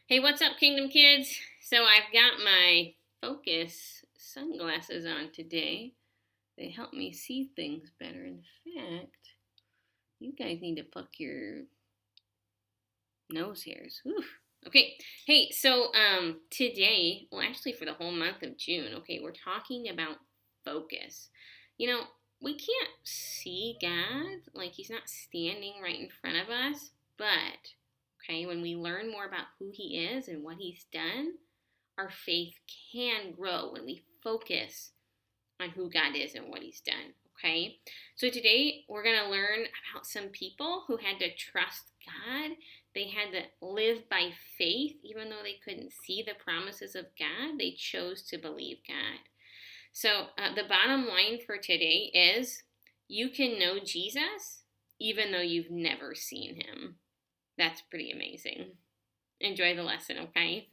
Hey, what's up, Kingdom Kids? So I've got my Focus sunglasses on today. They help me see things better. In fact, you guys need to pluck your nose hairs. Whew. Okay. Hey, so today, well, actually for the whole month of June, okay, we're talking about focus. You know, we can't see God, like He's not standing right in front of us, but okay, when we learn more about who He is and what He's done, our faith can grow when we focus on who God is and what He's done. Okay, so today we're going to learn about some people who had to trust God. They had to live by faith, even though they couldn't see the promises of God. They chose to believe God. So the bottom line for today is you can know Jesus even though you've never seen Him. That's pretty amazing. Enjoy the lesson, okay?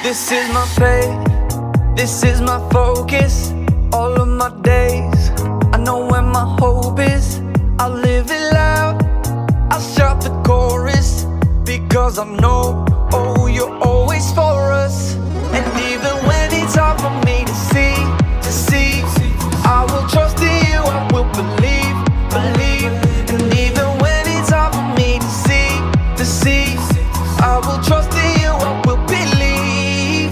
This is my faith, this is my focus. All of my days, I know where my hope is. I live it loud, I shout the chorus, because I know, oh, you're always for us. And even when it's hard for me to see, I will trust in you, I will believe. And even when it's hard for me to see, I will trust in you, I will believe.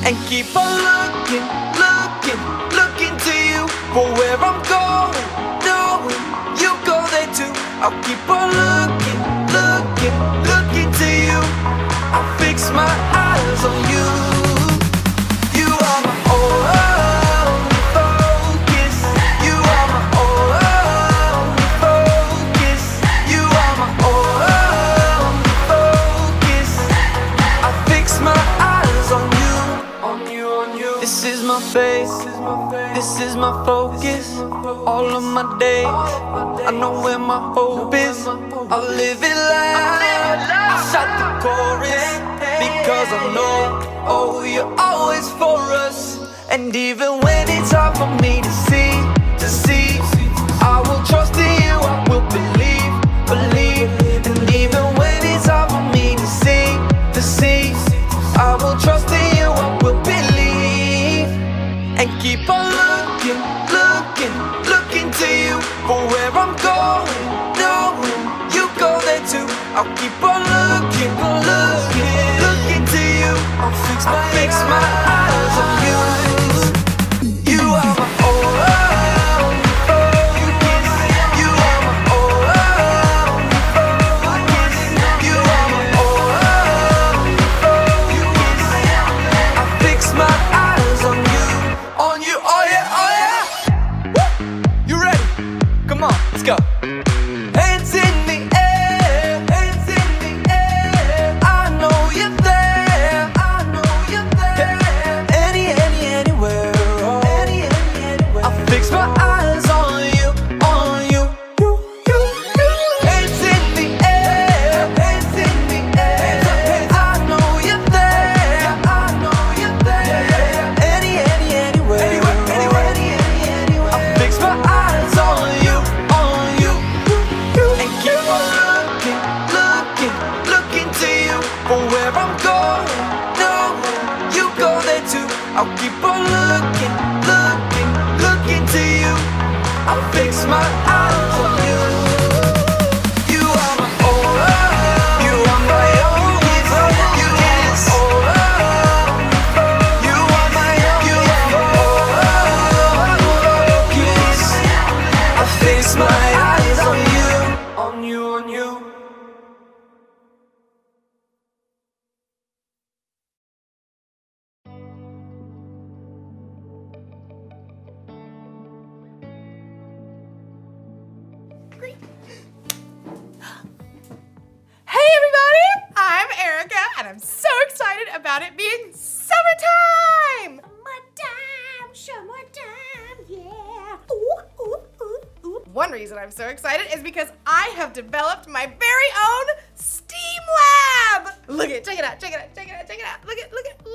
And keep on looking to you for where I'm going, knowing you go there too. I'll keep on looking to you. I'll fix my eyes on you. You are my only focus. You are my only focus. You are my only focus. I fix my eyes on you. This is my faith, this is my focus. All of my days, I know where my hope is. I live it loud, I shout the chorus, because I know, oh, you're always for us. And even when it's hard for me to see, I will trust in you, I will believe. And even when it's hard for me to see, I will trust in you, I will believe. And keep on looking to you for where I'm going, knowing you go there too. I'll keep on looking to you. I'll fix my eyes on you. You are my only focus. You are my only focus. You are my only focus. I fix my eyes on you, oh yeah. Woo! You ready? Come on, let's go. Hands in the air, I know you're there, anywhere, oh. I fix my eyes on you. Hands in the air, I know you're there, anywhere, I fix my eyes on you. And keep on looking to you for where I'm going, knowing you go there too. I'll keep on looking to you. I'll fix my eyes on you. You are my only, you are my only focus. You are my only focus. I fix my eyes on you. Hey everybody, I'm Erica and I'm so excited about it being summertime! Summertime, yeah. One reason I'm so excited is because I have developed my very own STEAM lab! Look at it, check it out. Look at, wow.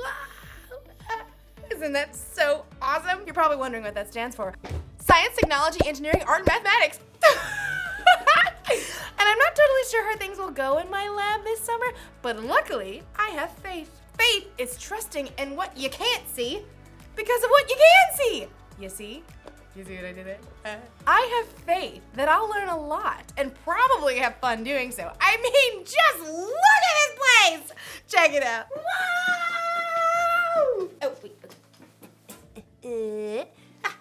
Isn't that so awesome? You're probably wondering what that stands for. Science, technology, engineering, art, and mathematics. And I'm not totally sure how things will go in my lab this summer, but luckily, I have faith. Faith is trusting in what you can't see because of what you can see. You see? You see what I did there? I have faith that I'll learn a lot and probably have fun doing so. I mean, just look at this place! Check it out. Wow! Oh, wait.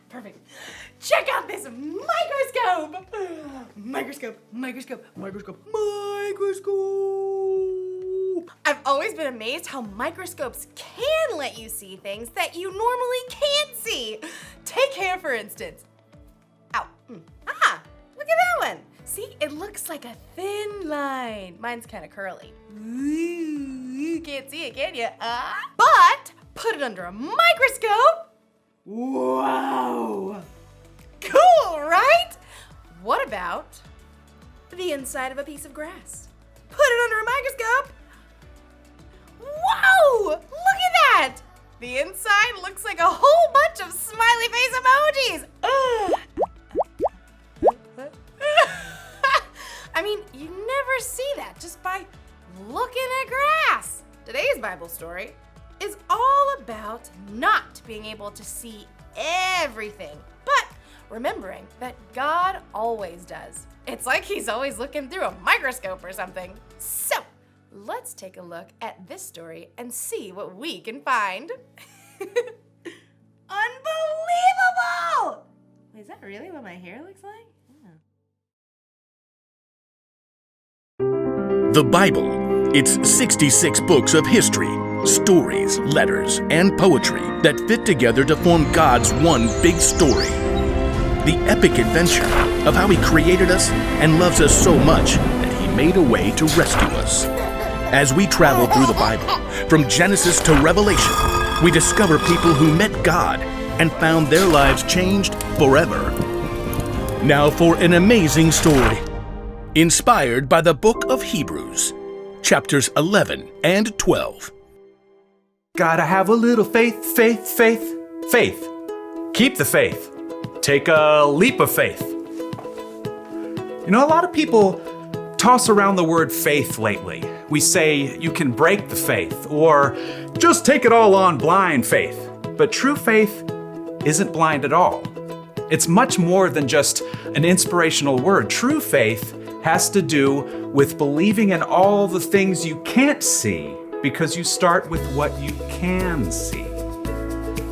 Perfect. Check out this microscope! Microscope. I've always been amazed how microscopes can let you see things that you normally can't see. Take hair, for instance. Ow. Ah, look at that one. See, it looks like a thin line. Mine's kind of curly. Ooh, you can't see it, can you? But put it under a microscope. Wow. Cool, right? What about the inside of a piece of grass? Put it under a microscope. Whoa! Look at that! The inside looks like a whole bunch of smiley face emojis. I mean, you never see that just by looking at grass. Today's Bible story is all about not being able to see everything, but remembering that God always does. It's like he's always looking through a microscope or something. So, let's take a look at this story and see what we can find. Unbelievable! Wait, is that really what my hair looks like? Yeah. The Bible. It's 66 books of history, stories, letters, and poetry that fit together to form God's one big story. The epic adventure of how He created us and loves us so much that He made a way to rescue us. As we travel through the Bible, from Genesis to Revelation, we discover people who met God and found their lives changed forever. Now for an amazing story, inspired by the book of Hebrews, chapters 11 and 12. Gotta have a little faith. Keep the faith. Take a leap of faith. You know, a lot of people toss around the word faith lately. We say you can break the faith or just take it all on blind faith. But true faith isn't blind at all. It's much more than just an inspirational word. True faith has to do with believing in all the things you can't see because you start with what you can see.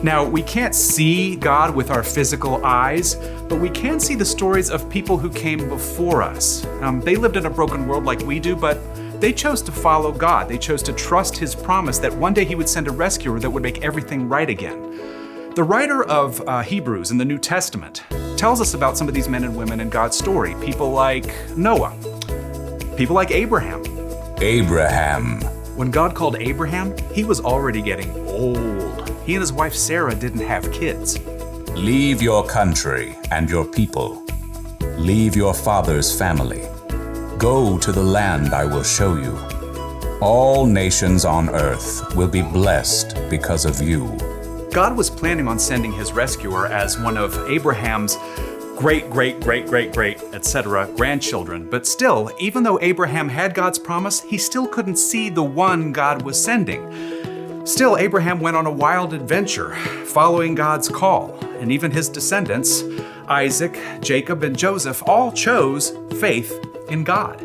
Now, we can't see God with our physical eyes, but we can see the stories of people who came before us. They lived in a broken world like we do, but they chose to follow God. They chose to trust His promise that one day He would send a rescuer that would make everything right again. The writer of Hebrews in the New Testament tells us about some of these men and women in God's story. People like Noah, people like Abraham. When God called Abraham, he was already getting old. He and his wife Sarah didn't have kids. Leave your country and your people. Leave your father's family. Go to the land I will show you. All nations on earth will be blessed because of you. God was planning on sending his rescuer as one of Abraham's great, etc. grandchildren. But still, even though Abraham had God's promise, he still couldn't see the one God was sending. Still, Abraham went on a wild adventure, following God's call, and even his descendants, Isaac, Jacob, and Joseph, all chose faith in God.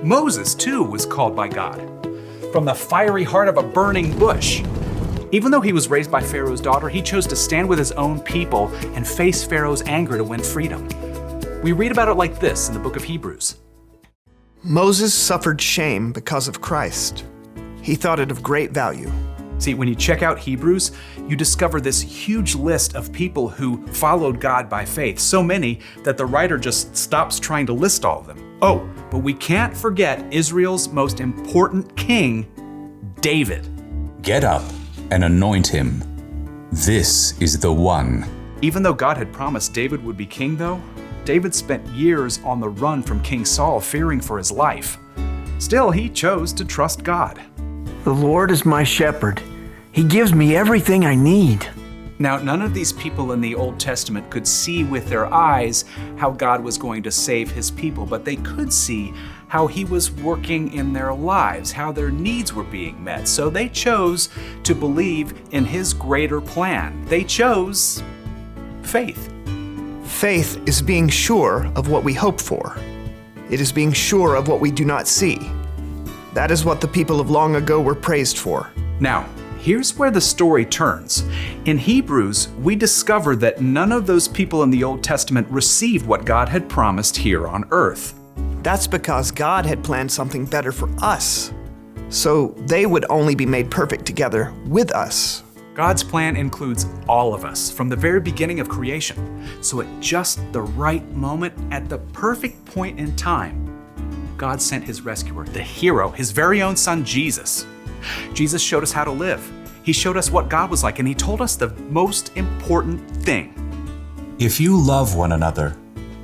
Moses, too, was called by God from the fiery heart of a burning bush. Even though he was raised by Pharaoh's daughter, he chose to stand with his own people and face Pharaoh's anger to win freedom. We read about it like this in the book of Hebrews. Moses suffered shame because of Christ. He thought it of great value. See, when you check out Hebrews, you discover this huge list of people who followed God by faith, so many that the writer just stops trying to list all of them. Oh, but we can't forget Israel's most important king, David. Get up and anoint him. This is the one. Even though God had promised David would be king, though, David spent years on the run from King Saul, fearing for his life. Still, he chose to trust God. The Lord is my shepherd. He gives me everything I need. Now, none of these people in the Old Testament could see with their eyes how God was going to save his people, but they could see how he was working in their lives, how their needs were being met. So they chose to believe in his greater plan. They chose faith. Faith is being sure of what we hope for. It is being sure of what we do not see. That is what the people of long ago were praised for. Now, here's where the story turns. In Hebrews, we discover that none of those people in the Old Testament received what God had promised here on earth. That's because God had planned something better for us, so they would only be made perfect together with us. God's plan includes all of us from the very beginning of creation. So at just the right moment, at the perfect point in time, God sent his rescuer, the hero, his very own son, Jesus. Jesus showed us how to live. He showed us what God was like, and he told us the most important thing. If you love one another,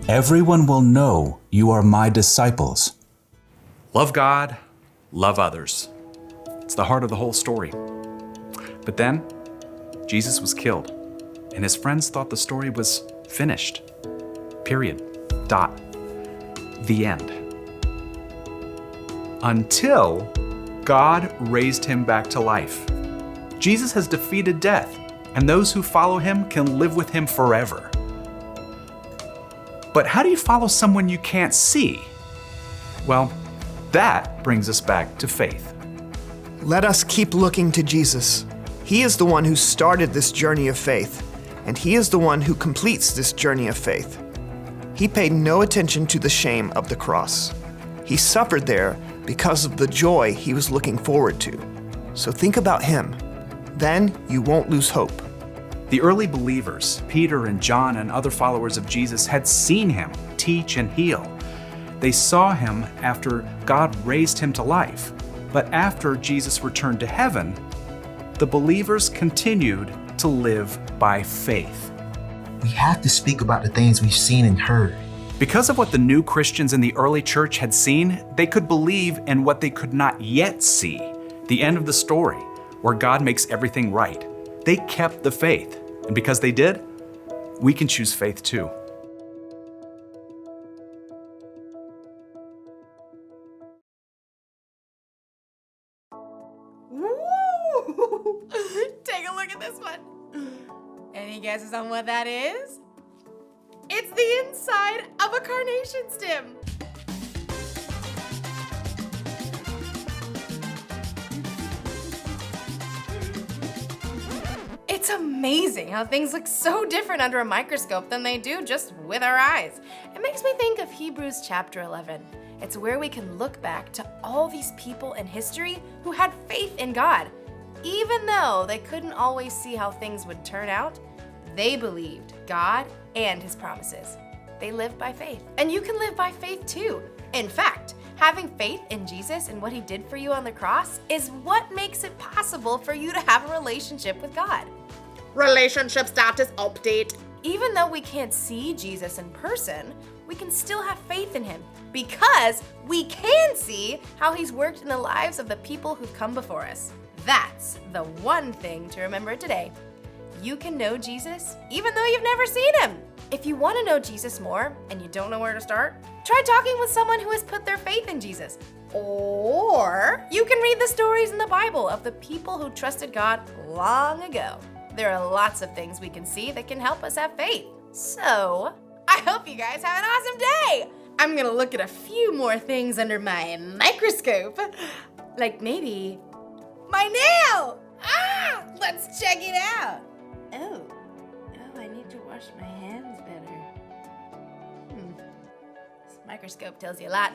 everyone will know you are my disciples. Love God, love others. It's the heart of the whole story. But then, Jesus was killed, and his friends thought the story was finished. Period. Dot. The end. Until God raised him back to life. Jesus has defeated death, and those who follow him can live with him forever. But how do you follow someone you can't see? Well, that brings us back to faith. Let us keep looking to Jesus. He is the one who started this journey of faith, and he is the one who completes this journey of faith. He paid no attention to the shame of the cross. He suffered there because of the joy he was looking forward to. So think about him. Then you won't lose hope. The early believers, Peter and John and other followers of Jesus, had seen him teach and heal. They saw him after God raised him to life. But after Jesus returned to heaven, the believers continued to live by faith. We have to speak about the things we've seen and heard. Because of what the new Christians in the early church had seen, they could believe in what they could not yet see, the end of the story, where God makes everything right. They kept the faith, and because they did, we can choose faith too. Woo! Take a look at this one. Any guesses on what that is? It's the inside of a carnation stem. It's amazing how things look so different under a microscope than they do just with our eyes. It makes me think of Hebrews chapter 11. It's where we can look back to all these people in history who had faith in God. Even though they couldn't always see how things would turn out, they believed God and his promises. They lived by faith. And you can live by faith too. In fact, having faith in Jesus and what he did for you on the cross is what makes it possible for you to have a relationship with God. Relationship status update. Even though we can't see Jesus in person, we can still have faith in him because we can see how he's worked in the lives of the people who've come before us. That's the one thing to remember today. You can know Jesus even though you've never seen him. If you want to know Jesus more and you don't know where to start, try talking with someone who has put their faith in Jesus. Or you can read the stories in the Bible of the people who trusted God long ago. There are lots of things we can see that can help us have faith. So, I hope you guys have an awesome day. I'm gonna look at a few more things under my microscope. Like maybe my nail. Let's check it out. Oh, I need to wash my hands better. This microscope tells you a lot.